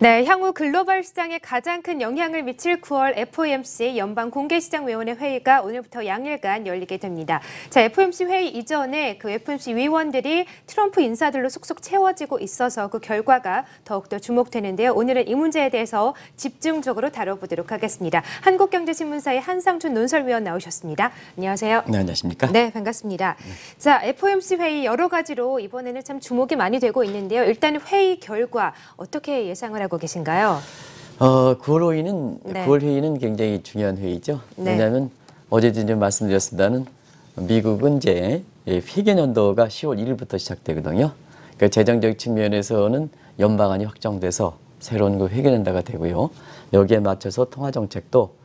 네, 향후 글로벌 시장에 가장 큰 영향을 미칠 9월 FOMC 연방공개시장위원회 회의가 오늘부터 양일간 열리게 됩니다. 자, FOMC 회의 이전에 그 FOMC 위원들이 트럼프 인사들로 속속 채워지고 있어서 그 결과가 더욱더 주목되는데요. 오늘은 이 문제에 대해서 집중적으로 다뤄보도록 하겠습니다. 한국경제신문사의 한상준 논설위원 나오셨습니다. 안녕하세요. 네, 안녕하십니까? 네, 반갑습니다. 자, FOMC 회의 여러 가지로 이번에는 참 주목이 많이 되고 있는데요. 일단 회의 결과 어떻게 예상을 하고 계신가요? 9월 회의는 네. 9월 회의는 굉장히 중요한 회의죠. 네. 왜냐하면 어제도 이제 말씀드렸습니다는 미국은 이제 회계 연도가 10월 1일부터 시작되거든요. 그러니까 재정적 측면에서는 연방안이 확정돼서 새로운 그 회계 연도가 되고요. 여기에 맞춰서 통화 정책도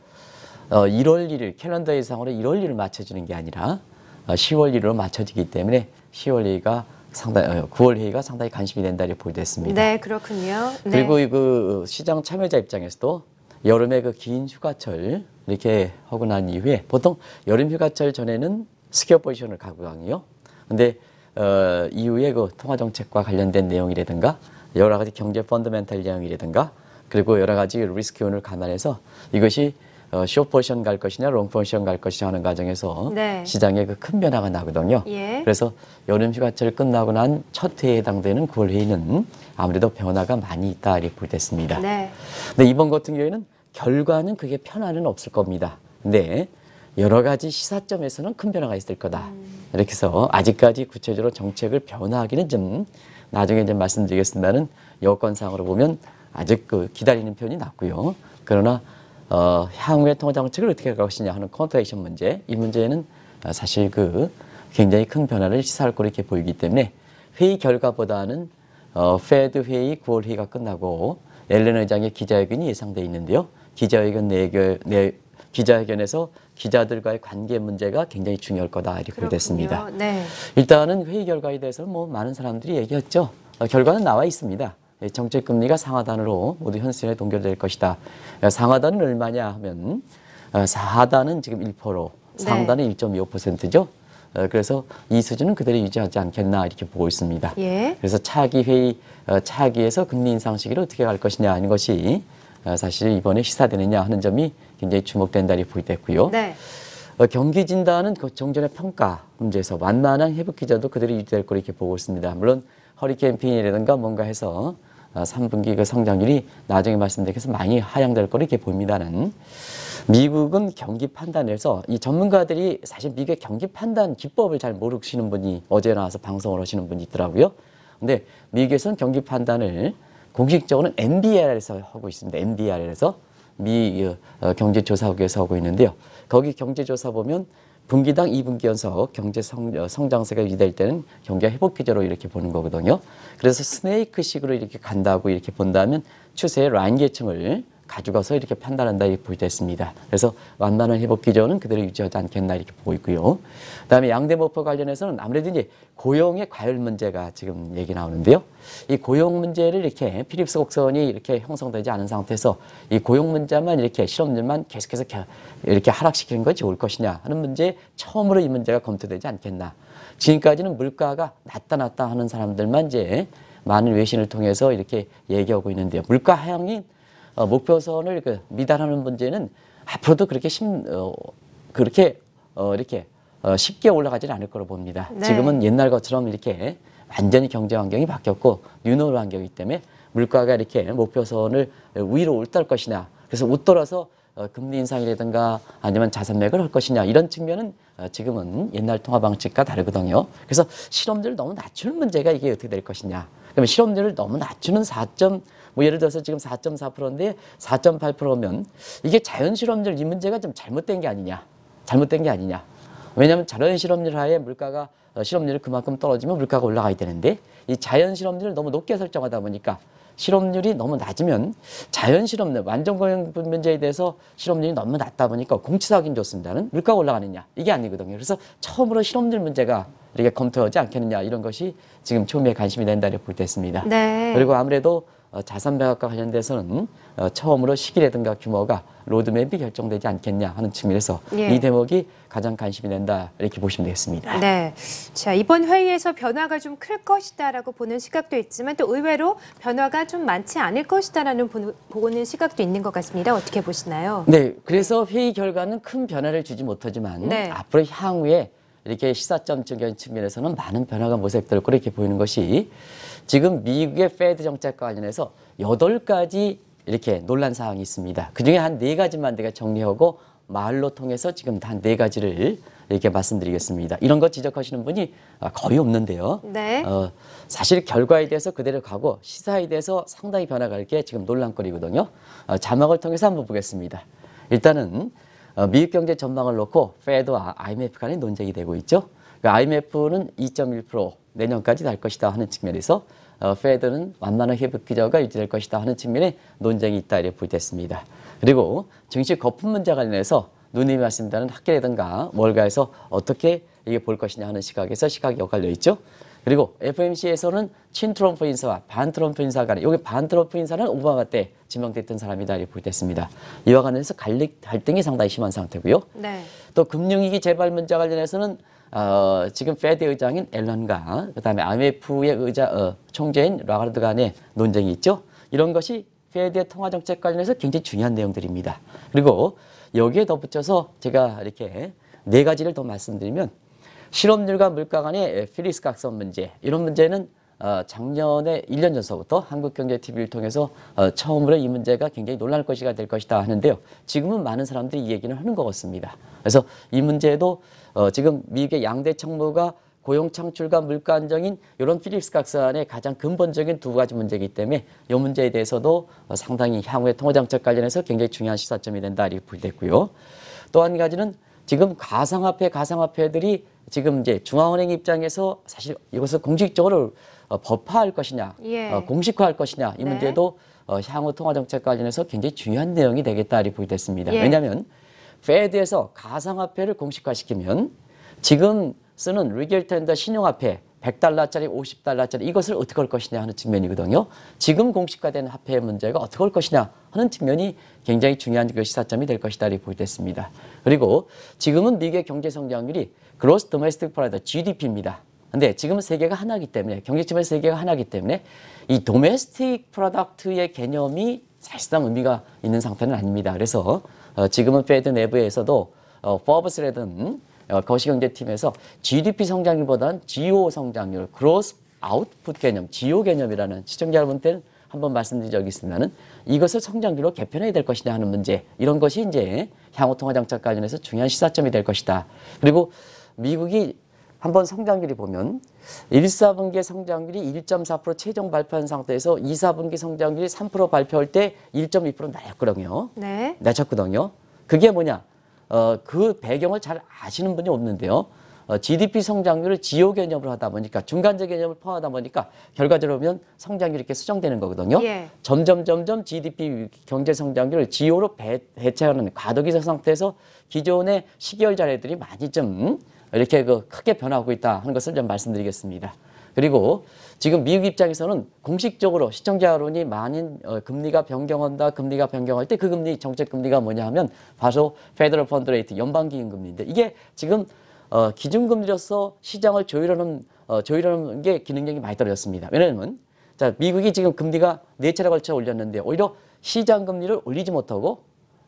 1월 1일 캘린더 예상으로 1월 1일 맞춰지는 게 아니라 10월 1일로 맞춰지기 때문에 10월 회의가 상당히 9월 회의가 상당히 관심이 된다 이렇게 보겠습니다. 네, 그렇군요. 네. 그리고 그 시장 참여자 입장에서도 여름에 그 긴 휴가철 이렇게 하고 난 이후에 보통 여름 휴가철 전에는 스퀘어 포지션을 가고요. 근데 이후에 그 통화 정책과 관련된 내용이라든가 여러 가지 경제 펀더멘탈 내용이라든가 그리고 여러 가지 리스크 요인을 감안해서 이것이 숏 포지션 갈 것이냐 롱 포지션 갈 것이냐 하는 과정에서 네. 시장에 그 큰 변화가 나거든요. 예. 그래서 여름 휴가철 끝나고 난 첫 회의에 해당되는 9월 회의는 아무래도 변화가 많이 있다 이렇게 보겠습니다. 네. 근데 이번 같은 경우에는 결과는 그게 변화는 없을 겁니다. 근데 여러 가지 시사점에서는 큰 변화가 있을 거다. 이렇게 해서 아직까지 구체적으로 정책을 변화하기는 좀 나중에 좀 말씀드리겠습니다는 여건상으로 보면 아직 그 기다리는 편이 낫고요. 그러나 향후의 통화 정책을 어떻게 할 것이냐 하는 컨트랙션 문제, 이 문제는 사실 그 굉장히 큰 변화를 시사할 거로 이렇게 보이기 때문에 회의 결과보다는 페드 회의 9월 회의가 끝나고 옐렌 의장의 기자회견이 예상돼 있는데요. 기자회견에서 기자들과의 관계 문제가 굉장히 중요할 거다 이렇게 보겠습니다. 네. 일단은 회의 결과에 대해서 뭐 많은 사람들이 얘기했죠. 결과는 나와 있습니다. 정책 금리가 상하단으로 모두 현실에 동결될 것이다. 상하단은 얼마냐 하면 하단은 지금 1%, 상단은 1.25%죠. 그래서 이 수준은 그대로 유지하지 않겠나 이렇게 보고 있습니다. 예. 그래서 차기 회의, 차기에서 금리 인상 시기를 어떻게 갈 것이냐 하는 것이 사실 이번에 시사되느냐 하는 점이 굉장히 주목된다 이렇게 보이겠고요. 네. 경기 진단은 그 정전의 평가 문제에서 완만한 회복 기조도 그대로 유지될 거로 이렇게 보고 있습니다. 물론 허리케인 핀이라든가 뭔가 해서 3분기 그 성장률이 나중에 말씀드리겠서 많이 하향될 거로 이렇게 봅니다는 미국은 경기 판단에서 이 전문가들이 사실 미국의 경기 판단 기법을 잘 모르시는 분이 어제 나와서 방송을 하시는 분이 있더라고요. 근데 미국에서는 경기 판단을 공식적으로는 NBR에서 하고 있습니다. NBR에서 미 경제조사국에서 하고 있는데요. 거기 경제조사 보면 분기당 2분기 연속 경제 성장세가 유지될 때는 경기가 회복 기조로 이렇게 보는 거거든요. 그래서 스네이크식으로 이렇게 간다고 이렇게 본다면 추세의 라인 계층을 가져가서 이렇게 판단한다 이렇게 보겠습니다. 그래서 완만한 회복 기조는 그대로 유지하지 않겠나 이렇게 보고 있고요. 그다음에 양대모포 관련해서는 아무래도 이제 고용의 과열 문제가 지금 얘기 나오는데요. 이 고용 문제를 이렇게 필립스 곡선이 이렇게 형성되지 않은 상태에서 이 고용 문제만 이렇게 실업률만 계속해서 이렇게 하락시키는 것이 올 것이냐 하는 문제 처음으로 이 문제가 검토되지 않겠나. 지금까지는 물가가 낮다 하는 사람들만 이제 많은 외신을 통해서 이렇게 얘기하고 있는데요. 물가 하향이 목표선을 미달하는 문제는 앞으로도 그렇게 쉽게 올라가지는 않을 거로 봅니다. 네. 지금은 옛날 것처럼 이렇게 완전히 경제 환경이 바뀌었고 뉴노멀 환경이기 때문에 물가가 이렇게 목표선을 위로 올떨 것이냐. 그래서 웃돌아서 금리 인상이라든가 아니면 자산매각을 할 것이냐 이런 측면은 지금은 옛날 통화 방식과 다르거든요. 그래서 실업률을 너무 낮추는 문제가 이게 어떻게 될 것이냐. 그러면 실업률을 너무 낮추는 뭐 예를 들어서 지금 4.4%인데 4.8%면 이게 자연 실업률 이 문제가 좀 잘못된 게 아니냐. 왜냐하면 자연 실업률 하에 물가가 실업률이 그만큼 떨어지면 물가가 올라가야 되는데 이 자연 실업률을 너무 높게 설정하다 보니까 실업률이 너무 낮으면 자연 실업률, 완전 고용 문제에 대해서 실업률이 너무 낮다 보니까 공치사 하긴 좋습니다는 물가가 올라가느냐 이게 아니거든요. 그래서 처음으로 실업률 문제가 이렇게 검토하지 않겠느냐 이런 것이 지금 초미의 관심이 된다 이렇게 볼 때 있습니다. 네. 그리고 아무래도 자산 매각과 관련돼서는 처음으로 시기라든가 규모가 로드맵이 결정되지 않겠냐 하는 측면에서 예. 이 대목이 가장 관심이 된다 이렇게 보시면 되겠습니다. 네. 자, 이번 회의에서 변화가 좀 클 것이다라고 보는 시각도 있지만 또 의외로 변화가 좀 많지 않을 것이다라는 보는 시각도 있는 것 같습니다. 어떻게 보시나요? 네, 그래서 회의 결과는 큰 변화를 주지 못하지만 네. 앞으로 향후에 이렇게 시사점적인 측면에서는 많은 변화가 모색될 거로 이렇게 보이는 것이 지금 미국의 페드 정책과 관련해서 8가지 이렇게 논란 사항이 있습니다. 그중에 한 4가지만 제가 정리하고 말로 통해서 지금 한 4가지를 이렇게 말씀드리겠습니다. 이런 거 지적하시는 분이 거의 없는데요. 네. 사실 결과에 대해서 그대로 가고 시사에 대해서 상당히 변화가 있게 지금 논란거리거든요. 자막을 통해서 한번 보겠습니다. 일단은 미국 경제 전망을 놓고 페드와 IMF 간의 논쟁이 되고 있죠. IMF는 2.1% 내년까지 달 것이다 하는 측면에서 페드는 완만한 회복 기조가 유지될 것이다 하는 측면에 논쟁이 있다 이렇게 보겠습니다. 그리고 증시 거품 문제 관련해서 누님이 말씀드린 학계라든가 월가에서 어떻게 이게 볼 것이냐 하는 시각에서 시각이 엇갈려 있죠. 그리고 FOMC에서는 친트럼프 인사와 반트럼프 인사 간에 여기 반트럼프 인사는 오바마 때 지명됐던 사람이다 이렇게 보겠습니다. 이와 관련해서 갈등이 상당히 심한 상태고요. 네. 또 금융위기 재발 문제 관련해서는 지금 페드 의장인 앨런과 그다음에 IMF의 총재인 라가르드 간의 논쟁이 있죠. 이런 것이 페드의 통화정책 관련해서 굉장히 중요한 내용들입니다. 그리고 여기에 덧붙여서 제가 이렇게 4가지를 더 말씀드리면 실업률과 물가 간의 필립스 각선 문제 이런 문제는 작년에 1년 전서부터 한국경제TV를 통해서 처음으로 이 문제가 굉장히 논란의 것이가 될 것이다 하는데요. 지금은 많은 사람들이 이 얘기는 하는 것 같습니다. 그래서 이 문제도 지금 미국의 양대 청무가 고용 창출과 물가 안정인 이런 필립스 각선의 가장 근본적인 2가지 문제이기 때문에 이 문제에 대해서도 상당히 향후의 통화정책 관련해서 굉장히 중요한 시사점이 된다 이렇게 보고있고요. 또 한 가지는 지금 가상화폐들이 지금 이제 중앙은행 입장에서 사실 이것을 공식적으로 법화할 것이냐, 예. 공식화할 것이냐 이 네. 문제도 향후 통화정책 관련해서 굉장히 중요한 내용이 되겠다 이렇게 보겠습니다. 예. 왜냐하면 페드에서 가상화폐를 공식화시키면 지금 쓰는 리겔 텐더 신용화폐 100달러짜리 50달러짜리 이것을 어떻게 할 것이냐 하는 측면이거든요. 지금 공식화된 화폐의 문제가 어떻게 할 것이냐 하는 측면이 굉장히 중요한 그 시사점이 될 것이다 이렇게 보겠습니다. 그리고 지금은 미국의 경제 성장률이 Gross Domestic Product GDP입니다. 근데 지금은 세계가 하나이기 때문에 경제 측면에서 세계가 하나이기 때문에 이 도메스틱 프로덕트의 개념이 사실상 의미가 있는 상태는 아닙니다. 그래서 지금은 페드 내부에서도 포브스라든 거시경제팀에서 GDP 성장률보다는 GO 성장률, Gross Output 개념, GO 개념이라는 시청자 여러분들은 한번 말씀드린 적이 있으면은 이것을 성장률로 개편해야 될 것이냐 하는 문제 이런 것이 이제 향후 통화정책 관련해서 중요한 시사점이 될 것이다. 그리고 미국이 한번 성장률이 보면 1, 4분기 성장률이 1.4% 최종 발표한 상태에서 2, 4분기 성장률이 3% 발표할 때 1.2% 낮았거든요. 네. 낮췄거든요. 그게 뭐냐? 그 배경을 잘 아시는 분이 없는데요. GDP 성장률을 지요 개념으로 하다 보니까 중간재 개념을 포함하다 보니까 결과적으로 보면 성장률이 이렇게 수정되는 거거든요. 예. 점점 GDP 경제 성장률을 지요로 대체하는 과도기적 상태에서 기존의 시계열 자료들이 많이 좀 이렇게 크게 변하고 있다 하는 것을 좀 말씀드리겠습니다. 그리고 지금 미국 입장에서는 공식적으로 시청자 여론이 많은 금리가 변경한다, 금리가 변경할 때 그 금리 정책 금리가 뭐냐 하면 바로 페더럴 펀드 레이트 연방기금 금리인데 이게 지금 기준금리로서 시장을 조율하는 게 기능력이 많이 떨어졌습니다. 왜냐하면 자 미국이 지금 금리가 4차례 걸쳐 올렸는데 오히려 시장 금리를 올리지 못하고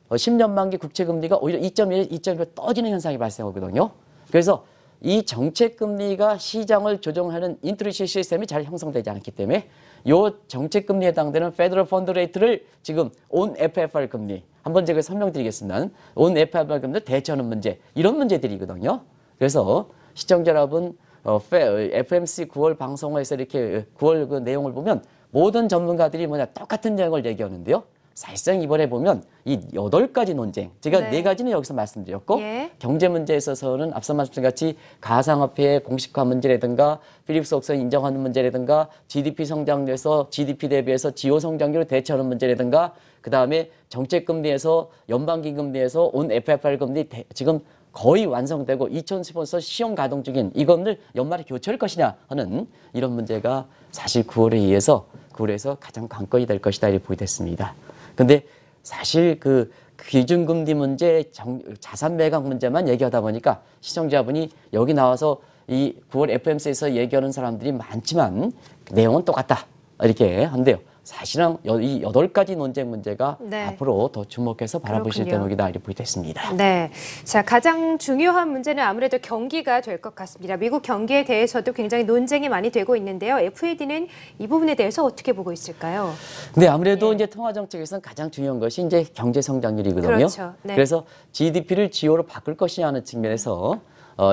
10년 만기 국채 금리가 오히려 2.1, 2.1 떠지는 현상이 발생하거든요. 그래서 이 정책 금리가 시장을 조정하는 인트리시 시스템이 잘 형성되지 않았기 때문에 이 정책 금리에 해당되는 페더럴 펀드 레이트를 지금 온 FFR 금리 한번 제가 설명드리겠습니다. 온 FFR 금리를 대처하는 문제 이런 문제들이거든요. 그래서 시청자 여러분 FMC 9월 방송에서 이렇게 9월 그 내용을 보면 모든 전문가들이 똑같은 내용을 얘기하는데요. 사실상 이번에 보면 이 8가지 논쟁, 제가 네. 4가지는 여기서 말씀드렸고 예. 경제 문제에 있어서는 앞서 말씀드린 같이 가상화폐의 공식화 문제라든가 필립스 옥선 인정하는 문제라든가 GDP 성장률에서 GDP 대비해서 지요 성장률을 대처하는 문제라든가 그다음에 정책금리에서 연방기금리에서 온 FFR 금리 지금 거의 완성되고 2015년서 시험 가동 중인 이것을 연말에 교체할 것이냐 하는 이런 문제가 사실 9월에 의해서 9월에서 가장 관건이 될 것이다 이렇게 보게 됐습니다. 근데 사실 그 기준금리 문제, 자산 매각 문제만 얘기하다 보니까 시청자분이 여기 나와서 이 9월 FOMC에서 얘기하는 사람들이 많지만 내용은 똑같다 이렇게 한대요. 사실은 이 8가지 논쟁 문제가 네. 앞으로 더 주목해서 바라보실 그렇군요. 대목이다 이렇게 보게 됐습니다. 네. 자, 가장 중요한 문제는 아무래도 경기가 될 것 같습니다. 미국 경기에 대해서도 굉장히 논쟁이 많이 되고 있는데요. FED는 이 부분에 대해서 어떻게 보고 있을까요? 근데 아무래도 예. 이제 통화 정책에서는 가장 중요한 것이 이제 경제 성장률이거든요. 그렇죠. 네. 그래서 GDP를 GO로 바꿀 것이냐 하는 측면에서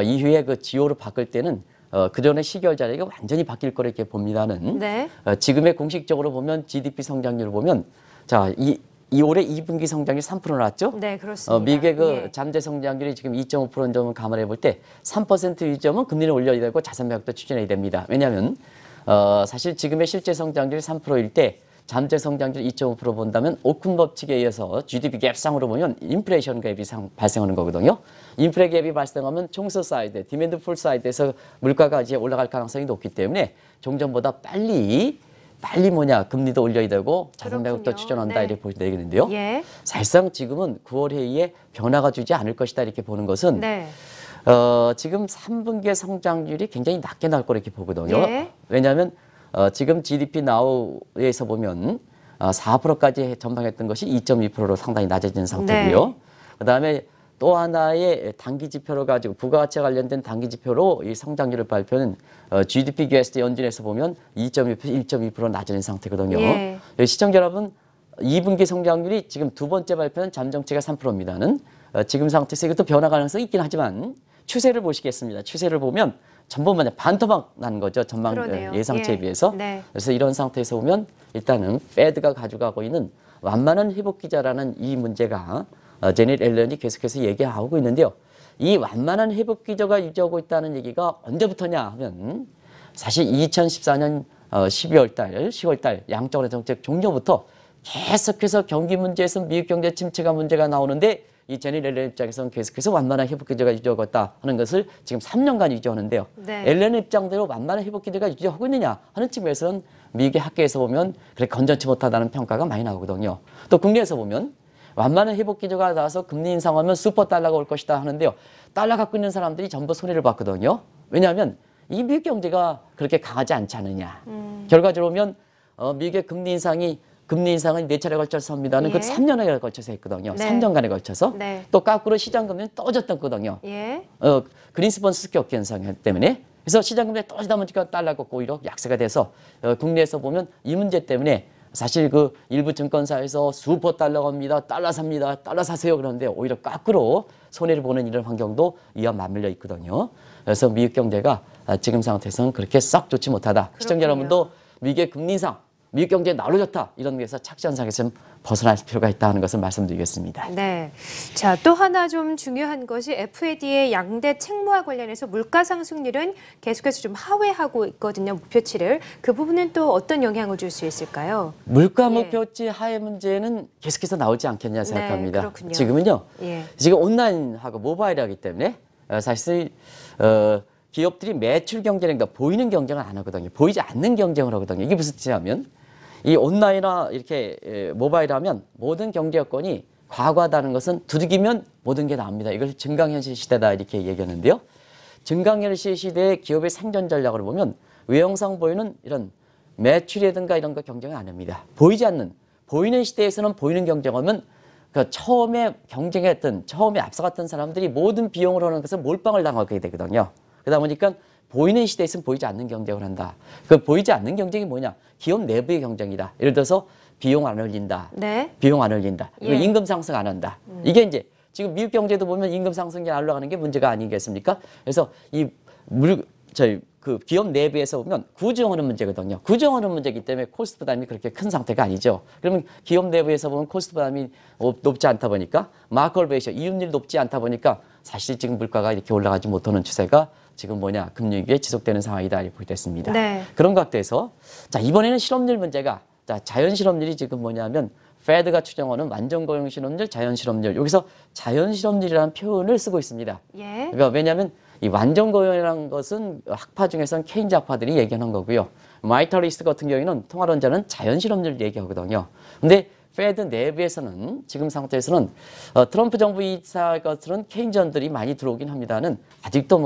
이후에 그 GO로 바꿀 때는 그전의 시계열 자리가 완전히 바뀔 거라 이렇게 봅니다는. 네. 지금의 공식적으로 보면 GDP 성장률을 보면 자, 이 올해 2분기 성장률 3% 나왔죠? 네, 그렇습니다. 미국의 그 예. 잠재 성장률이 지금 2.5%인 점을 감안해 볼 때 3% 위점은 금리를 올려야 되고 자산 매각도 추진해야 됩니다. 왜냐하면 사실 지금의 실제 성장률이 3%일 때 잠재 성장률 2.5% 본다면 오큰 법칙에 의해서 GDP 갭상으로 보면 인플레이션 갭이 발생하는 거거든요. 인플레 갭이 발생하면 총수 사이드, 디맨드 풀 사이드에서 물가가 이제 올라갈 가능성이 높기 때문에 종전보다 빨리 금리도 올려야 되고 자산 매각도 그렇군요. 추진한다 네. 이렇게 보시면 되겠는데요. 예. 사실상 지금은 9월 회의에 변화가 주지 않을 것이다 이렇게 보는 것은 네. 지금 3분기의 성장률이 굉장히 낮게 나올 거라 이렇게 보거든요. 예. 왜냐하면 지금 GDP 나우에서 보면 4%까지 전망했던 것이 2.2%로 상당히 낮아진 상태고요. 네. 그다음에 또 하나의 단기 지표로 가지고 부가가치와 관련된 단기 지표로 이 성장률을 발표는 GDP QS 연준에서 보면 2.2%, 1.2% 낮아진 상태거든요. 예. 시청자 여러분, 2분기 성장률이 지금 두 번째 발표는 잠정치가 3%입니다는 지금 상태에서 이것도 변화 가능성이 있긴 하지만 추세를 보시겠습니다. 추세를 보면 전부만 반토막 난 거죠. 전망 그러네요. 예상치에 예. 비해서. 네. 그래서 이런 상태에서 보면 일단은 패드가 가져가고 있는 완만한 회복 기자라는 이 문제가 제닛 앨런이 계속해서 얘기하고 있는데요. 이 완만한 회복 기저가 유지하고 있다는 얘기가 언제부터냐 하면 사실 2014년 12월 달, 10월 달 양적완화 정책 종료부터 계속해서 경기 문제에서 미국 경제 침체가 문제가 나오는데 이 제닛 앨런 입장에서는 계속해서 완만한 회복 기조가 유지하고 있다 하는 것을 지금 3년간 유지하는데요. 네. 앨런 입장대로 완만한 회복 기조가 유지하고 있느냐 하는 측면에서는 미국의 학계에서 보면 그래 건전치 못하다는 평가가 많이 나오거든요. 또 국내에서 보면 완만한 회복 기조가 나와서 금리 인상하면 슈퍼 달러가 올 것이다 하는데요. 달러 갖고 있는 사람들이 전부 손해를 봤거든요. 왜냐하면 이 미국 경제가 그렇게 강하지 않지 않느냐. 결과적으로 보면 미국의 금리 인상은 4차례 걸쳐서 합니다는 예. 그 3년에 걸쳐서 했거든요. 네. 3년간에 걸쳐서. 네. 또 거꾸로 시장 금리는 떨어졌거든요. 예. 그린스펀 습격 현상 때문에. 그래서 시장 금리가 떨어지다 보니까 달러가 오히려 약세가 돼서 국내에서 보면 이 문제 때문에 사실 그 일부 증권사에서 슈퍼 달러가 옵니다. 달러 삽니다. 달러 사세요. 그러는데 오히려 거꾸로 손해를 보는 이런 환경도 이와 맞물려 있거든요. 그래서 미국 경제가 지금 상태에서는 그렇게 썩 좋지 못하다. 시청자 여러분도 미국의 금리 인상, 미국 경제 날로 좋다. 이런 데서 착시현상에서 좀 벗어날 필요가 있다 하는 것을 말씀드리겠습니다. 네. 자, 또 하나 좀 중요한 것이 FED의 양대 책무와 관련해서 물가 상승률은 계속해서 좀 하회하고 있거든요. 목표치를. 그 부분은 또 어떤 영향을 줄 수 있을까요? 물가 예. 목표치 하해 문제는 계속해서 나오지 않겠냐 생각합니다. 그렇군요. 지금은요. 예. 지금 온라인하고 모바일하기 때문에 사실 기업들이 매출 경쟁인가 보이는 경쟁을 안 하거든요. 보이지 않는 경쟁을 하거든요. 이게 무슨 뜻이냐면 이 온라인이나 이렇게 모바일 하면 모든 경제 여건이 과거하다는 것은 두들기면 모든 게 나옵니다. 이걸 증강현실 시대다 이렇게 얘기하는데요. 증강현실 시대의 기업의 생존 전략을 보면 외형상 보이는 이런 매출이라든가 이런 거 경쟁을 안 합니다. 보이는 시대에서는 보이는 경쟁하면 그 처음에 경쟁했던 처음에 앞서갔던 사람들이 모든 비용을 하는 것을 몰빵을 당하게 되거든요. 그러다 보니까 보이는 시대에서는 보이지 않는 경쟁을 한다. 그 보이지 않는 경쟁이 뭐냐? 기업 내부의 경쟁이다. 예를 들어서 비용 안 올린다. 네. 비용 안 올린다. 예. 임금 상승 안 한다. 이게 이제 지금 미국 경제도 보면 임금 상승이 안 올라가는 게 문제가 아니겠습니까? 그래서 그 기업 내부에서 보면 구조하는 문제거든요. 구조하는 문제이기 때문에 코스트 부담이 그렇게 큰 상태가 아니죠. 그러면 기업 내부에서 보면 코스트 부담이 높지 않다 보니까 마컬 베이셔 이윤율이 높지 않다 보니까 사실 지금 물가가 이렇게 올라가지 못하는 추세가 지금 금리 위기에 지속되는 상황이다 이렇게 됐습니다. 네. 그런 각도에서 자 이번에는 실업률 문제가 자연 실업률이 지금 뭐냐면 패드가 추정하는 완전 고용 실업률, 자연 실업률 여기서 자연 실업률이라는 표현을 쓰고 있습니다. 예. 그러니까 왜냐하면 이 완전 고용이라는 것은 학파 중에서는 케인즈 학파들이 얘기하는 거고요. 마이터리스트 같은 경우에는 통화론자는 자연실업률 얘기하거든요. 근데 페드 내부에서는 지금 상태에서는 트럼프 정부 이사 것들은 케인즈원들이 많이 들어오긴 합니다는 아직도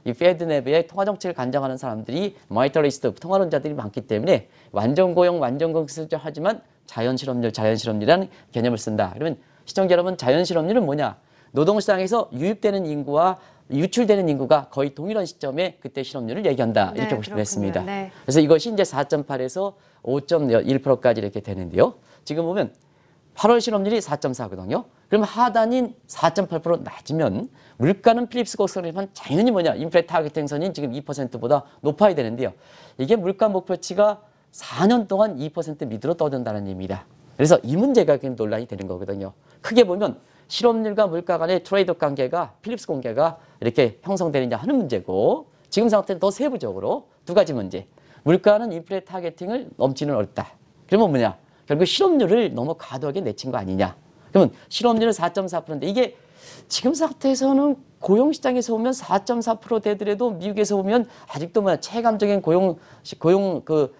이 페드 내부에 통화정책을 관장하는 사람들이 마이터리스트 통화론자들이 많기 때문에 완전 고용, 완전 공실적 하지만 자연실업률이라는 개념을 쓴다. 그러면 시청자 여러분, 자연실업률은 뭐냐? 노동시장에서 유입되는 인구와 유출되는 인구가 거의 동일한 시점에 그때 실업률을 얘기한다. 이렇게 보시면 되겠습니다. 네. 그래서 이것이 이제 4.8에서 5.1%까지 이렇게 되는데요. 지금 보면 8월 실업률이 4.4거든요. 그럼 하단인 4.8% 낮으면 물가는 필립스 곡선이지만 당연히 인플레 타겟팅선인 지금 2%보다 높아야 되는데요. 이게 물가 목표치가 4년 동안 2% 밑으로 떠든다는 의미입니다. 그래서 이 문제가 지금 논란이 되는 거거든요. 크게 보면 실업률과 물가 간의 트레이드 관계가 필립스 관계가 이렇게 형성되느냐 하는 문제고, 지금 상태는 더 세부적으로 두 가지 문제. 물가는 인플레 타겟팅을 넘지는 어렵다. 그러면 결국 실업률을 너무 과도하게 내친 거 아니냐. 그러면 실업률은 4.4%인데 이게 지금 상태에서는 고용시장에서 보면 4.4% 되더라도 미국에서 보면 아직도 체감적인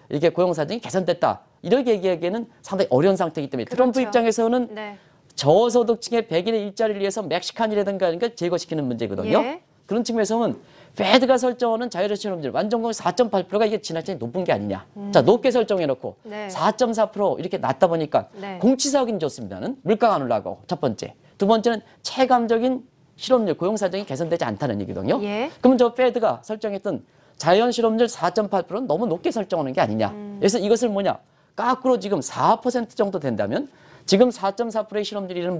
이렇게 고용사정이 개선됐다. 이렇게 얘기하기에는 상당히 어려운 상태이기 때문에 트럼프 입장에서는 저소득층의 백인의 일자리를 위해서 멕시칸이라든가 이런 걸 제거시키는 문제거든요. 예. 그런 측면에서 보면 페드가 설정하는 자율의 실업률 완전공이 4.8%가 이게 지나치게 높은 게 아니냐. 자, 높게 설정해놓고 4.4% 이렇게 낮다 보니까 공치사하기는 좋습니다는 물가가 안 올라가고 첫 번째. 두 번째는 체감적인 실업률, 고용사정이 개선되지 않다는 얘기거든요. 그러면 저 페드가 설정했던 자연 실업률 4.8%는 너무 높게 설정하는 게 아니냐. 그래서 이것을 거꾸로 지금 4% 정도 된다면 지금 4.4%의 실업률은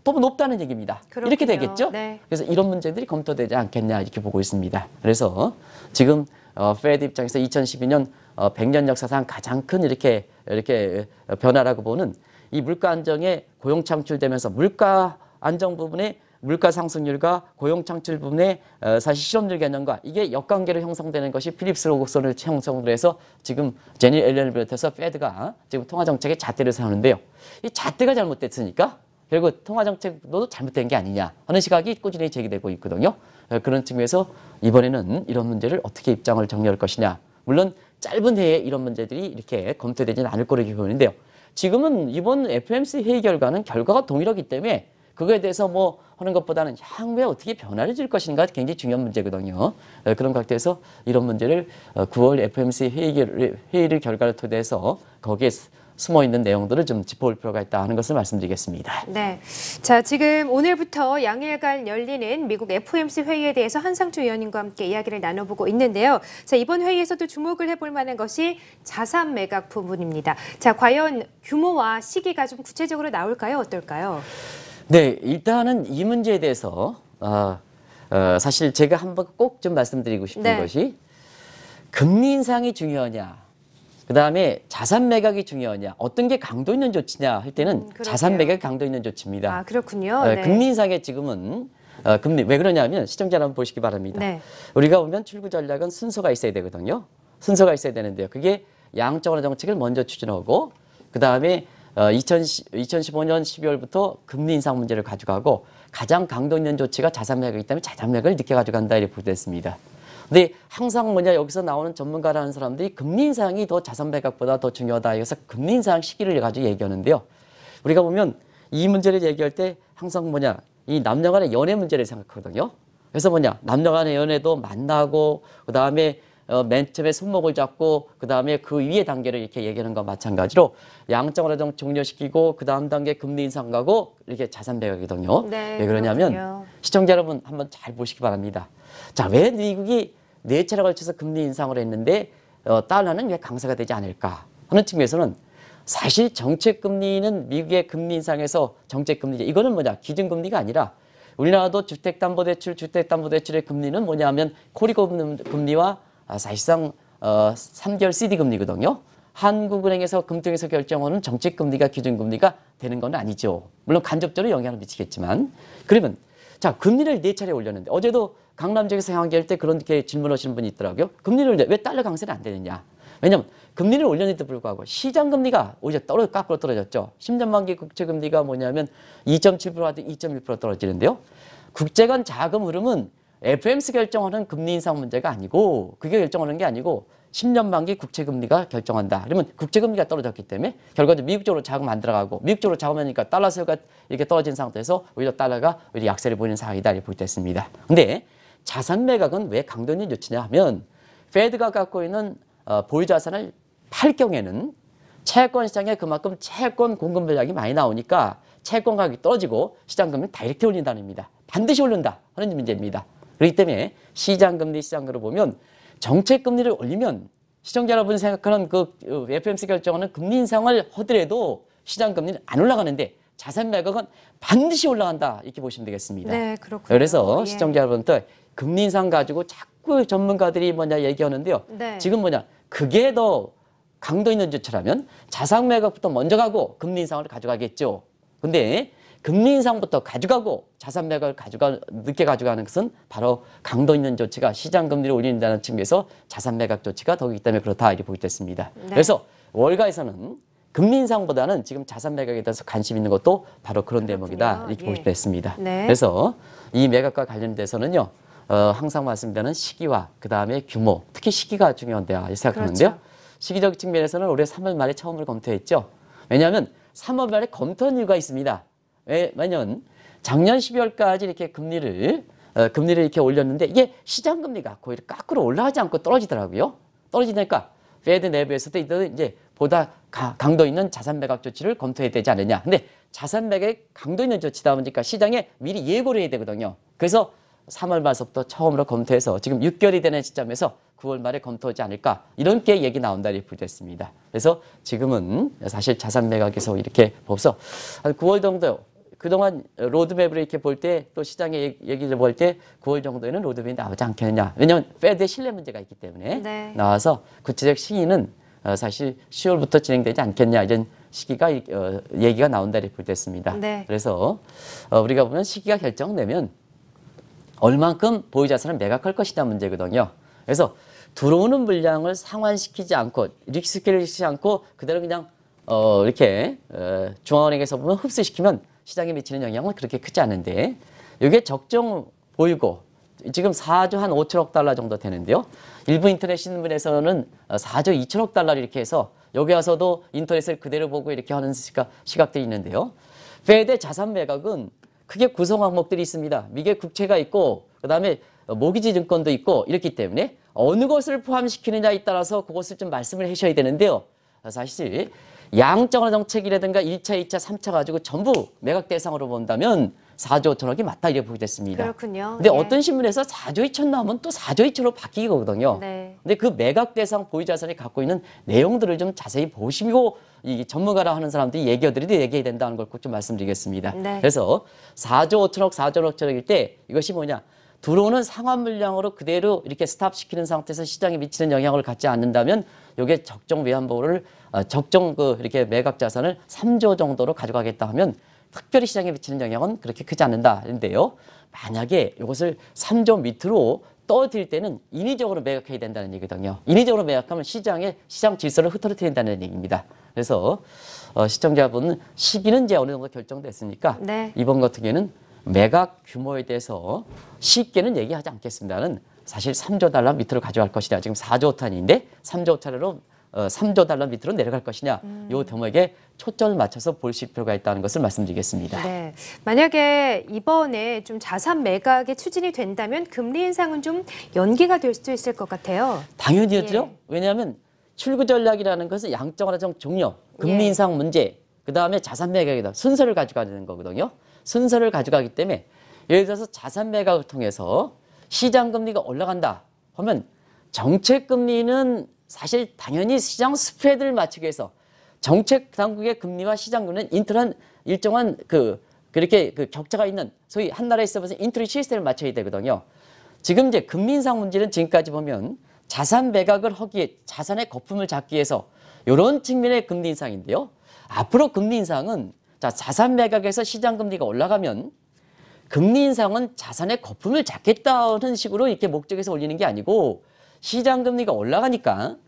너무 높다는 얘기입니다. 그렇군요. 이렇게 되겠죠? 그래서 이런 문제들이 검토되지 않겠냐 이렇게 보고 있습니다. 그래서 지금 페드 입장에서 2012년 100년 역사상 가장 큰 이렇게 변화라고 보는 이 물가 안정에 고용 창출되면서 물가 안정 부분에 물가 상승률과 고용 창출 부분에 사실 실업률 개념과 이게 역관계로 형성되는 것이 필립스 곡선을 형성을 해서 지금 제니 앨런을 비롯해서 페드가 지금 통화정책의 잣대를 세우는데요. 이 잣대가 잘못됐으니까 결국 통화정책도 잘못된 게 아니냐 하는 시각이 꾸준히 제기되고 있거든요. 그런 측면에서 이번에는 이런 문제를 어떻게 입장을 정리할 것이냐. 물론 짧은 해에 이런 문제들이 이렇게 검토되지는 않을 거로 보이는데요. 지금은 이번 FOMC 회의 결과가 동일하기 때문에 그거에 대해서 하는 것보다는 향후에 어떻게 변화를 줄 것인가 굉장히 중요한 문제거든요. 그런 각도에서 이런 문제를 9월 FOMC 회의를 결과를 토대해서 거기에 숨어 있는 내용들을 좀 짚어볼 필요가 있다 하는 것을 말씀드리겠습니다. 네. 자, 지금 오늘부터 양일간 열리는 미국 FOMC 회의에 대해서 한상주 위원님과 함께 이야기를 나눠보고 있는데요. 자, 이번 회의에서도 주목을 해볼 만한 것이 자산 매각 부분입니다. 자, 과연 규모와 시기가 좀 구체적으로 나올까요? 어떨까요? 네, 일단은 이 문제에 대해서 사실 제가 한번 꼭 좀 말씀드리고 싶은 것이 금리 인상이 중요하냐, 그 다음에 자산 매각이 중요하냐, 어떤 게 강도 있는 조치냐 할 때는 자산 매각이 강도 있는 조치입니다. 아, 그렇군요. 금리 인상에 지금은 금리 왜 그러냐면 시청자 여러분 보시기 바랍니다. 우리가 보면 출구 전략은 순서가 있어야 되거든요. 순서가 있어야 되는데요. 그게 양적 완화 정책을 먼저 추진하고 그 다음에 2015년 12월부터 금리 인상 문제를 가져가고 가장 강도 있는 조치가 자산 매각이기 때문에 자산 매각을 늦게 가져간다 이렇게 보도됐습니다. 근데 항상 여기서 나오는 전문가라는 사람들이 금리 인상이 더 자산 매각보다 더 중요하다. 그래서 금리 인상 시기를 가지고 얘기하는데요. 우리가 보면 이 문제를 얘기할 때 항상 이 남녀 간의 연애 문제를 생각하거든요. 그래서 남녀 간의 연애도 만나고 그다음에 맨 처음에 손목을 잡고 그다음에 그 위의 단계를 이렇게 얘기하는 것과 마찬가지로 양적 완화 종료시키고 그 다음 단계 금리 인상 가고 이렇게 자산 매각이거든요. 왜 그러냐면 시청자 여러분 한번 잘 보시기 바랍니다. 자, 왜 미국이 4차례 걸쳐서 금리 인상을 했는데 달러는 왜 강세가 되지 않을까 하는 측면에서는 사실 정책금리는 미국의 금리 인상에서 정책금리 이거는 기준금리가 아니라 우리나라도 주택담보대출의 금리는 뭐냐면 코리고 금리와 사실상 3개월 CD 금리거든요. 한국은행에서 금통에서 결정하는 정책금리가 기준금리가 되는 건 아니죠. 물론 간접적으로 영향을 미치겠지만 그러면 자, 금리를 4차례 올렸는데 어제도 강남 지역에서 향기할 때 그렇게 질문하시는 분이 있더라고요. 금리를 왜 달러 강세는 안 되느냐. 왜냐하면 금리를 올렸는데도 불구하고 시장금리가 오히려 거꾸로 떨어졌죠. 10년 만기 국채금리가 2.7% 하듯 2.1% 떨어지는데요. 국제 간 자금 흐름은 FOMC 결정하는 금리 인상 문제가 아니고 그게 결정하는 게 아니고 10년 만기 국채금리가 결정한다. 그러면 국채금리가 떨어졌기 때문에 결과적으로 미국적으로 자금 안 들어가고 미국적으로 자금하니까 달러 수요가 이렇게 떨어진 상태에서 오히려 달러가 오히려 약세를 보이는 상황이다 이렇게 보겠습니다. 근데 자산 매각은 왜 강도 있는 조치냐 하면 페드가 갖고 있는 보유 자산을 팔 경우에는 채권 시장에 그만큼 채권 공급 전략이 많이 나오니까 채권 가격이 떨어지고 시장 금리는 다이렉트 올린다는 겁니다. 반드시 오른다 하는 문제입니다. 그렇기 때문에 시장 금리 시장으로 보면 정책 금리를 올리면 시청자 여러분이 생각하는 그 FOMC 결정하는 금리 인상을 하더라도 시장 금리는 안 올라가는데 자산 매각은 반드시 올라간다 이렇게 보시면 되겠습니다. 네, 그렇군요. 그래서 예. 시청자 여러분들 금리 인상 가지고 자꾸 전문가들이 뭐냐 얘기하는데요. 네. 지금 뭐냐 그게 더 강도 있는 조치라면 자산 매각부터 먼저 가고 금리 인상을 가져가겠죠. 근데 금리 인상부터 가져가고 자산 매각을 늦게 가져가는 것은 바로 강도 있는 조치가 시장 금리를 올린다는 측면에서 자산 매각 조치가 더기 때문에 그렇다 이렇게 보겠습니다. 네. 그래서 월가에서는 금리 인상보다는 지금 자산 매각에 대해서 관심 있는 것도 바로 그런 대목이다 이렇게 예. 보겠습니다. 네. 그래서 이 매각과 관련돼서는요. 항상 말씀드리는 시기와 그다음에 규모, 특히 시기가 중요한데요. 이렇게 생각하는데요. 그렇죠. 시기적 측면에서는 올해 3월 말에 처음으로 검토했죠. 왜냐하면 3월 말에 검토한 이유가 있습니다. 왜냐하면 작년 12월까지 이렇게 금리를 이렇게 올렸는데 이게 시장 금리가 거의 거꾸로 올라가지 않고 떨어지더라고요. 떨어지니까 페드 내부에서도 이제 보다 강도 있는 자산 매각 조치를 검토해야 되지 않느냐. 근데 자산 매각에 강도 있는 조치다 보니까 시장에 미리 예고를 해야 되거든요. 그래서 3월 말서부터 처음으로 검토해서 지금 6개월이 되는 시점에서 9월 말에 검토하지 않을까 이렇게 얘기 나온다 이렇게 됐습니다. 그래서 지금은 사실 자산 매각에서 이렇게 벌써 한 9월 정도 그동안 로드맵을 이렇게 볼 때 또 시장의 얘기를 볼 때 9월 정도에는 로드맵이 나오지 않겠느냐. 왜냐하면 페드의 신뢰 문제가 있기 때문에 네. 나와서 구체적 시기는 사실 10월부터 진행되지 않겠냐 이런 시기가 얘기가 나온다 이렇게 됐습니다. 네. 그래서 우리가 보면 시기가 결정되면 얼만큼 보유 자산을 매각할 것이냐 문제거든요. 그래서 들어오는 물량을 상환시키지 않고 리스크를 시키지 않고 그대로 그냥 이렇게 중앙은행에서 보면 흡수시키면 시장에 미치는 영향은 그렇게 크지 않은데 이게 적정 보이고 지금 4조 한 5천억 달러 정도 되는데요. 일부 인터넷 신문에서는 4조 2천억 달러 이렇게 해서 여기 와서도 인터넷을 그대로 보고 이렇게 하는 시각들이 있는데요. 페드의 자산 매각은 크게 구성 항목들이 있습니다. 미국 국채가 있고 그다음에 모기지 증권도 있고 이렇기 때문에 어느 것을 포함시키느냐에 따라서 그것을 좀 말씀을 하셔야 되는데요. 사실 양적완화 정책이라든가 1차, 2차, 3차 가지고 전부 매각 대상으로 본다면 4조 5천억이 맞다 이렇게 보겠습니다. 그렇군요. 근데 예. 어떤 신문에서 4조 2천 나오면 또 4조 2천으로 바뀌거든요. 네. 근데 그 매각 대상 보유 자산이 갖고 있는 내용들을 좀 자세히 보시고 이 전문가라 하는 사람들이 얘기해야 된다는 걸 꼭 좀 말씀드리겠습니다. 네. 그래서 4조 5천억, 4조 5천억일 때 이것이 뭐냐? 들어오는 상환 물량으로 그대로 이렇게 스탑시키는 상태에서 시장에 미치는 영향을 갖지 않는다면 이게 적정 외환보호를 적정 이렇게 매각 자산을 3조 정도로 가져가겠다 하면 특별히 시장에 미치는 영향은 그렇게 크지 않는다인데요. 만약에 이것을 3조 밑으로 떠들 때는 인위적으로 매각해야 된다는 얘기거든요. 인위적으로 매각하면 시장 질서를 흐트러뜨린다는 얘기입니다. 그래서 시청자분 시기는 이제 어느 정도 결정됐으니까 네. 이번 같은 경우에는 매각 규모에 대해서 쉽게는 얘기하지 않겠습니다는 사실 3조 달러 밑으로 가져갈 것이냐. 지금 4조 5천인데 3조 5천으로 3조 달러 밑으로 내려갈 것이냐. 요 대목에 초점을 맞춰서 보실 필요가 있다는 것을 말씀드리겠습니다. 네. 만약에 이번에 좀 자산 매각이 추진이 된다면 금리 인상은 좀 연기가 될 수도 있을 것 같아요. 당연히죠. 예. 왜냐하면 출구 전략이라는 것은 양적완화 종료, 금리 예. 인상 문제, 그다음에 자산 매각이다. 순서를 가져가는 거거든요. 순서를 가져가기 때문에 예를 들어서 자산 매각을 통해서 시장 금리가 올라간다 하면 정책 금리는 사실 당연히 시장 스프레드를 맞추기 위해서 정책 당국의 금리와 시장 금리는 일정한 그렇게 격차가 있는 소위 한 나라에 있어서 인트리 시스템을 맞춰야 되거든요. 지금 이제 금리 인상 문제는 지금까지 보면 자산 매각을 하기에 자산의 거품을 잡기 위해서 이런 측면의 금리 인상인데요. 앞으로 금리 인상은 자산 매각에서 시장 금리가 올라가면 금리 인상은 자산의 거품을 잡겠다는 식으로 이렇게 목적에서 올리는 게 아니고 시장 금리가 올라가니까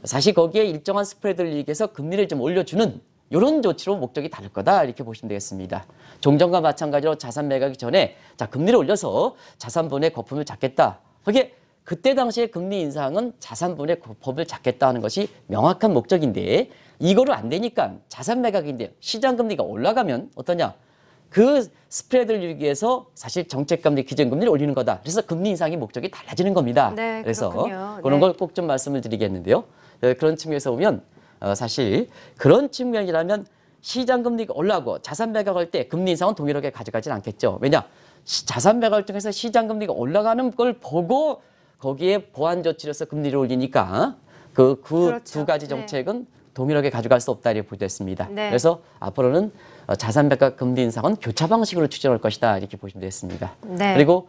사실 거기에 일정한 스프레드를 이익해서 금리를 좀 올려주는 이런 조치로 목적이 다를 거다 이렇게 보시면 되겠습니다. 종전과 마찬가지로 자산 매각이 전에 자 금리를 올려서 자산분의 거품을 잡겠다. 그게 그때 당시에 금리 인상은 자산분의 거품을 잡겠다 하는 것이 명확한 목적인데 이거로 안 되니까 자산 매각인데 시장 금리가 올라가면 어떠냐? 그 스프레드를 유지하기 위해서 사실 정책금리, 기준금리를 올리는 거다. 그래서 금리 인상의 목적이 달라지는 겁니다. 네, 그래서 그렇군요. 그런 네. 걸 꼭 좀 말씀을 드리겠는데요. 그런 측면에서 보면 사실 그런 측면이라면 시장 금리가 올라가고 자산 매각할 때 금리 인상은 동일하게 가져가진 않겠죠. 왜냐? 자산 매각을 통해서 시장 금리가 올라가는 걸 보고 거기에 보완 조치로서 금리를 올리니까 그 그렇죠. 두 가지 네. 정책은 동일하게 가져갈 수 없다 이렇게 보겠습니다. 네. 그래서 앞으로는 자산 매각 금리 인상은 교차 방식으로 추진할 것이다 이렇게 보시면 되겠습니다. 네. 그리고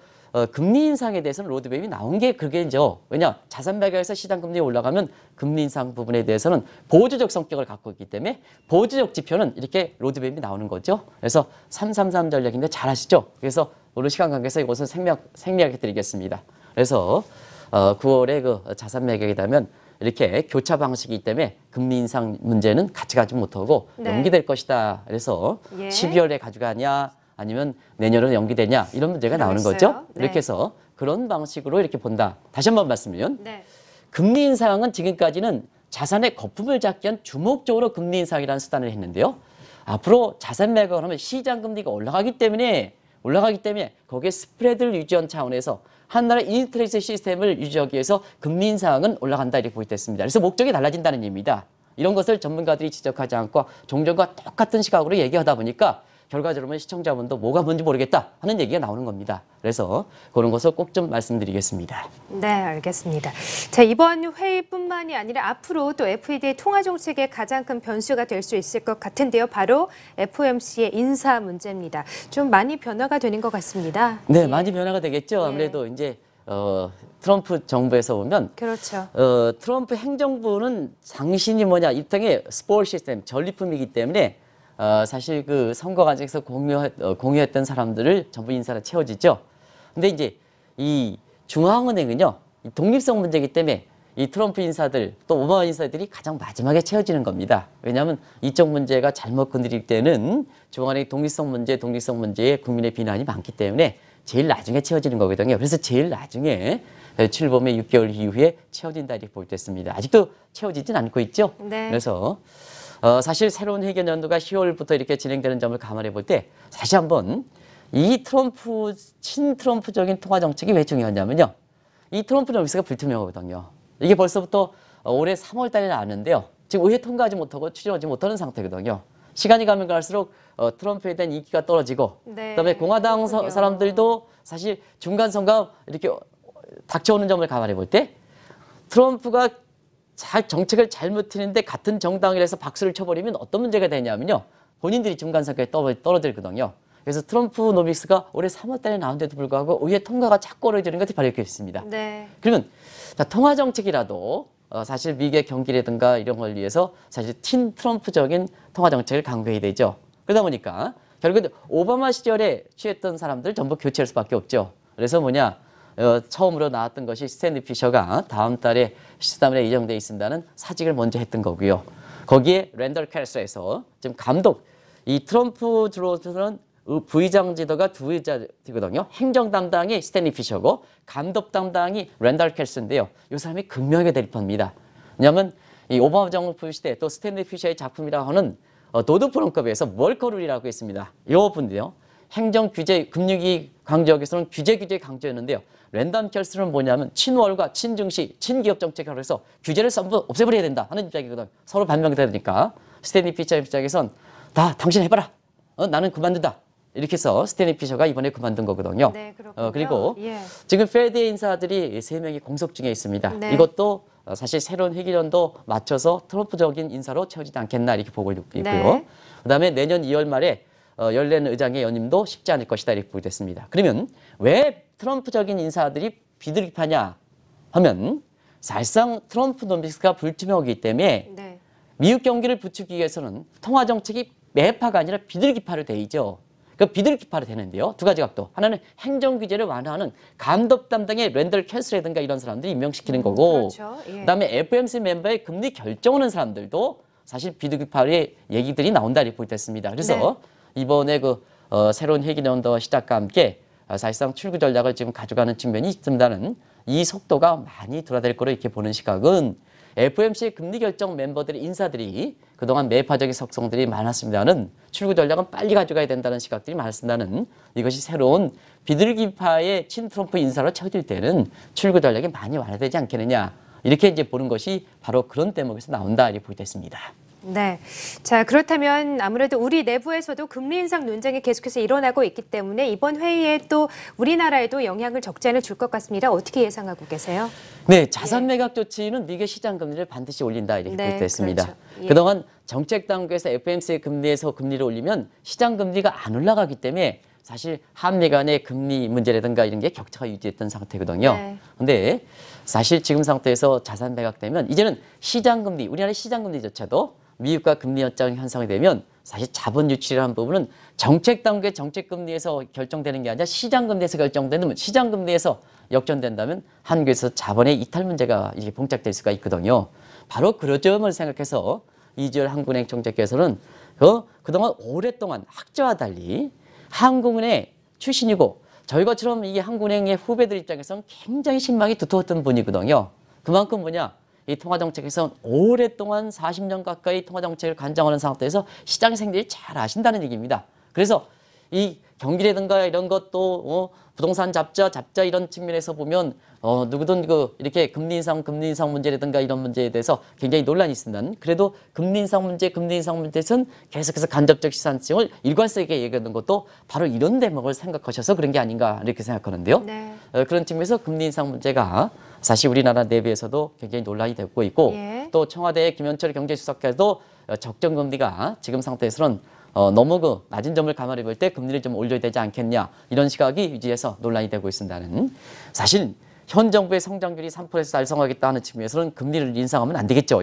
금리 인상에 대해서는 로드맵이 나온 게 그게죠. 왜냐 자산 매각에서 시장 금리 올라가면 금리 인상 부분에 대해서는 보조적 성격을 갖고 있기 때문에 보조적 지표는 이렇게 로드맵이 나오는 거죠. 그래서 333 전략인데 잘 아시죠? 그래서 오늘 시간 관계에서 이것을 생략해 드리겠습니다. 그래서 9월에 그 자산 매각이 되면 이렇게 교차 방식이기 때문에 금리 인상 문제는 같이 가지 못하고 네. 연기될 것이다. 그래서 예. 12월에 가져가냐 아니면 내년으로 연기되냐 이런 문제가 나오는 거죠. 네. 이렇게 해서 그런 방식으로 이렇게 본다. 다시 한번 말씀드리면 네. 금리 인상은 지금까지는 자산의 거품을 잡기 위한 주목적으로 금리 인상이라는 수단을 했는데요. 앞으로 자산 매각을 하면 시장 금리가 올라가기 때문에 거기에 스프레드를 유지한 차원에서 한 나라의 인트레스 시스템을 유지하기 위해서 금리 인상은 올라간다 이렇게 보겠습니다. 그래서 목적이 달라진다는 얘기입니다. 이런 것을 전문가들이 지적하지 않고 종전과 똑같은 시각으로 얘기하다 보니까 결과적으로 시청자분도 뭐가 뭔지 모르겠다 하는 얘기가 나오는 겁니다. 그래서 그런 것을 꼭 좀 말씀드리겠습니다. 네, 알겠습니다. 자, 이번 회의뿐만이 아니라 앞으로 또 FED의 통화 정책의 가장 큰 변수가 될 수 있을 것 같은데요. 바로 FOMC의 인사 문제입니다. 좀 많이 변화가 되는 것 같습니다. 네, 예. 많이 변화가 되겠죠. 예. 아무래도 이제 트럼프 정부에서 보면 그렇죠. 트럼프 행정부는 당신이 뭐냐 이 땅의 스포일 시스템 전리품이기 때문에 사실 그 선거 과정에서 공유했던 사람들을 전부 인사로 채워지죠. 근데 이제 이 중앙은행은요, 이 독립성 문제이기 때문에 이 트럼프 인사들 또 오바마 인사들이 가장 마지막에 채워지는 겁니다. 왜냐하면 이쪽 문제가 잘못 건드릴 때는 중앙은행의 독립성 문제에 국민의 비난이 많기 때문에 제일 나중에 채워지는 거거든요. 그래서 제일 나중에 출범의 6개월 이후에 채워진다 이렇게 볼 때 있습니다. 아직도 채워지진 않고 있죠. 네. 그래서 사실 새로운 회계 연도가 10월부터 이렇게 진행되는 점을 감안해 볼 때 다시 한번 이 친트럼프적인 통화 정책이 왜 중요하냐면요. 이 트럼프 정책가 불투명하거든요. 이게 벌써부터 올해 3월 달에 나왔는데요. 지금 의회 통과하지 못하고 추진하지 못하는 상태거든요. 시간이 가면 갈수록 트럼프에 대한 인기가 떨어지고 네, 그다음에 공화당 그렇군요. 사람들도 사실 중간 선거 이렇게 닥쳐오는 점을 감안해 볼 때 트럼프가 정책을 잘못했는데 같은 정당이라서 박수를 쳐버리면 어떤 문제가 되냐면요. 본인들이 중간 선거에 떨어들거든요. 그래서 트럼프 노믹스가 올해 3월 달에 나온데도 불구하고 의회 통과가 자꾸 어려지는 것이 바로 이렇게 있습니다. 네. 그러면 자, 통화 정책이라도 사실 미국의 경기라든가 이런 걸 위해서 사실 친 트럼프적인 통화 정책을 강구해야 되죠. 그러다 보니까 결국 오바마 시절에 취했던 사람들 전부 교체할 수밖에 없죠. 그래서 처음으로 나왔던 것이 스탠리 피셔가 다음 달에 시스템에 예정돼 있습니다는 사직을 먼저 했던 거고요. 거기에 랜덜 캘스에서 지금 감독, 이 트럼프 들어서는 부의장 지도가 두 의자거든요. 행정 담당이 스탠리 피셔고 감독 담당이 랜덜 캘스인데요. 이 사람이 극명하게 대립합니다. 왜냐하면 이 오바마 정부 시대 또 스탠리 피셔의 작품이라고 하는 도드 프롬급에서 월커룰이라고 있습니다. 이 분인데요. 행정 규제, 금융위 강조하기에서는 규제 강조였는데요. 랜덤 켈스는 뭐냐면 친월과 친증시, 친기업 정책을 해서 규제를 전부 없애버려야 된다 하는 입장이거든. 서로 반명되니까 스탠리 피셔 입장에선 다 당신 해봐라. 나는 그만둔다. 이렇게 해서 스탠리 피셔가 이번에 그만둔 거거든요. 네, 그렇군요. 그리고 예. 지금 페드의 인사들이 3명이 공석 중에 있습니다. 네. 이것도 사실 새로운 회기년도 맞춰서 트럼프적인 인사로 채워지지 않겠나 이렇게 보고 있고요. 네. 그다음에 내년 2월 말에 열린 의장의 연임도 쉽지 않을 것이다 이렇게 보게 됐습니다. 그러면 왜 트럼프적인 인사들이 비둘기파냐 하면 사실상 트럼프 노믹스가 불투명하기 때문에 네. 미국 경기를 부추기기 위해서는 통화 정책이 매파가 아니라 비둘기파로 돼 있죠. 그 비둘기파로 되는데요. 두 가지 각도. 하나는 행정 규제를 완화하는 감독 담당의 랜덜 캔슬이든가 이런 사람들이 임명시키는 거고 그렇죠. 예. 그다음에 FOMC 멤버의 금리 결정하는 사람들도 사실 비둘기파의 얘기들이 나온다 리포트 했습니다. 그래서 이번에 새로운 회계 연도 시작과 함께 사실상 출구 전략을 지금 가져가는 측면이 있습니다는 이 속도가 많이 둔화될 거로 이렇게 보는 시각은 FOMC 금리 결정 멤버들의 인사들이 그동안 매파적인 속성들이 많았습니다는 출구 전략은 빨리 가져가야 된다는 시각들이 많았습니다는 이것이 새로운 비둘기파의 친트럼프 인사로 채워질 때는 출구 전략이 많이 완화되지 않겠느냐 이렇게 이제 보는 것이 바로 그런 대목에서 나온다 이렇게 보겠습니다. 네. 자, 그렇다면 아무래도 우리 내부에서도 금리 인상 논쟁이 계속해서 일어나고 있기 때문에 이번 회의에 또 우리나라에도 영향을 적지 않을 줄 것 같습니다. 어떻게 예상하고 계세요? 네, 자산 매각 조치는 미국의 시장 금리를 반드시 올린다 이렇게 보겠습니다. 그렇죠. 예. 그동안 정책 당국에서 FOMC 금리에서 금리를 올리면 시장 금리가 안 올라가기 때문에 사실 한미 간의 금리 문제라든가 이런 게 격차가 유지했던 상태거든요. 그런데 사실 지금 상태에서 자산 매각되면 이제는 시장 금리, 우리나라의 시장 금리조차도 미국과 금리 연장 현상이 되면 사실 자본 유출이라는 부분은 정책 당국의 정책 금리에서 결정되는 게 아니라 시장 금리에서 결정되는 시장 금리에서 역전된다면 한국에서 자본의 이탈 문제가 이렇게 봉착될 수가 있거든요. 바로 그런 점을 생각해서 이주열 한국은행 총재께서는 그동안 오랫동안 학자와 달리 한국은행 출신이고 저희 것처럼 이게 한국은행의 후배들 입장에서는 굉장히 신망이 두터웠던 분이거든요. 그만큼 이 통화정책에서 오랫동안 40년 가까이 통화정책을 관장하는 상태에서 시장 생들이 잘 아신다는 얘기입니다. 그래서 이 경기라든가 이런 것도 부동산 잡자 이런 측면에서 보면 누구든 이렇게 금리 인상 문제라든가 이런 문제에 대해서 굉장히 논란이 있습니다. 그래도 금리 인상 문제에서는 계속해서 간접적 시산층을 일관되게 얘기하는 것도 바로 이런 대목을 생각하셔서 그런 게 아닌가 이렇게 생각하는데요. 네. 그런 측면에서 금리 인상 문제가 사실 우리나라 내부에서도 굉장히 논란이 되고 있고 또 청와대 김현철 경제수석께서도 적정금리가 지금 상태에서는 너무 낮은 점을 감안해 볼 때 금리를 좀 올려야 되지 않겠냐 이런 시각이 유지해서 논란이 되고 있습니다는 사실 현 정부의 성장률이 3%에서 달성하겠다 하는 측면에서는 금리를 인상하면 안 되겠죠.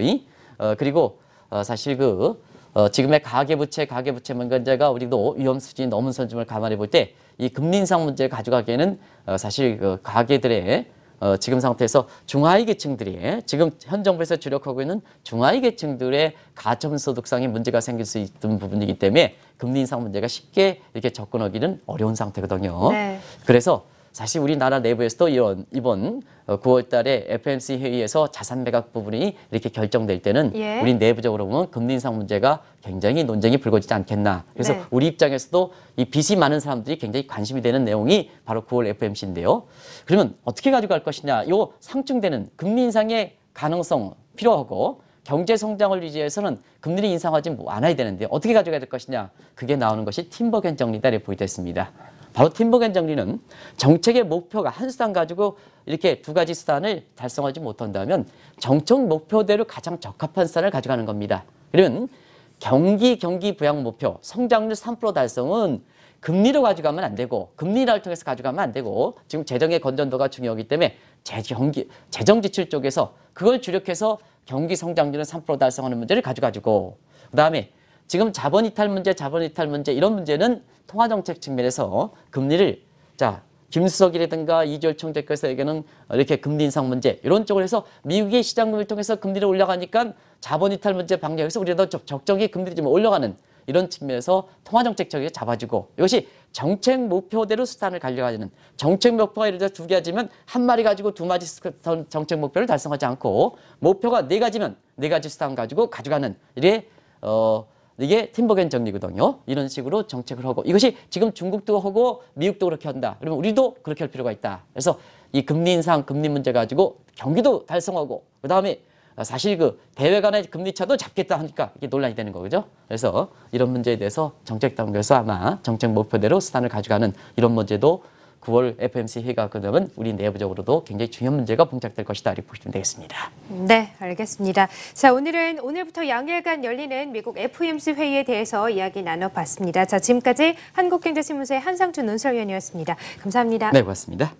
그리고 사실 지금의 가계부채 문제가 우리도 위험 수준이 넘은 수준을 감안해 볼 때 이 금리 인상 문제를 가져가기에는 사실 가계들의 지금 상태에서 중하위 계층들이 지금 현 정부에서 주력하고 있는 중하위 계층들의 가처분소득상의 문제가 생길 수 있는 부분이기 때문에 금리 인상 문제가 쉽게 이렇게 접근하기는 어려운 상태거든요. 그래서 사실 우리나라 내부에서도 이번 9월 달에 FOMC 회의에서 자산 매각 부분이 이렇게 결정될 때는 우리 내부적으로 보면 금리 인상 문제가 굉장히 논쟁이 불거지지 않겠나. 그래서 우리 입장에서도 이 빚이 많은 사람들이 굉장히 관심이 되는 내용이 바로 9월 FOMC인데요. 그러면 어떻게 가져갈 것이냐. 요 상충되는 금리 인상의 가능성 필요하고 경제 성장을 유지해서는 금리를 인상하지 않아야 되는데 어떻게 가져가야 될 것이냐. 그게 나오는 것이 팀버겐 정리다 이렇게 보이겠습니다. 바로 팀버겐 정리는 정책의 목표가 한 수단 가지고 이렇게 두 가지 수단을 달성하지 못한다면 정책 목표대로 가장 적합한 수단을 가져가는 겁니다. 그러면 경기 부양 목표, 성장률 3% 달성은 금리로 가져가면 안 되고 금리를 통해서 가져가면 안 되고 지금 재정의 건전도가 중요하기 때문에 재정 지출 쪽에서 그걸 주력해서 경기 성장률은 3% 달성하는 문제를 가져가지고 그다음에 지금 자본 이탈 문제 이런 문제는 통화정책 측면에서 금리를 김수석이라든가 이주열 총재께서에게는 이렇게 금리 인상 문제 이런 쪽으로 해서 미국의 시장금을 통해서 금리를 올라가니까 자본 이탈 문제 방지해서 우리도 적정히 금리를 좀 올라가는 이런 측면에서 통화정책 쪽에 잡아주고 이것이 정책 목표대로 수단을 가져가는 정책 목표가 예를 들어 두 가지면 한 마리 가지고 두 마리 정책 목표를 달성하지 않고 목표가 네 가지면 네 가지 수단 가지고 가져가는 이게 팀버겐 정리거든요. 이런 식으로 정책을 하고 이것이 지금 중국도 하고 미국도 그렇게 한다. 그러면 우리도 그렇게 할 필요가 있다. 그래서 이 금리 인상, 금리 문제 가지고 경기도 달성하고 그다음에 사실 대외 간의 금리 차도 잡겠다 하니까 이게 논란이 되는 거죠. 그래서 이런 문제에 대해서 정책 당국에서 아마 정책 목표대로 수단을 가져가는 이런 문제도 9월 FOMC 회의가 끝나면 우리 내부적으로도 굉장히 중요한 문제가 봉착될 것이다 이렇게 보시면 되겠습니다. 네, 알겠습니다. 자, 오늘부터 양일간 열리는 미국 FOMC 회의에 대해서 이야기 나눠봤습니다. 자, 지금까지 한국경제신문사의 한상준 논설위원이었습니다. 감사합니다. 네, 고맙습니다.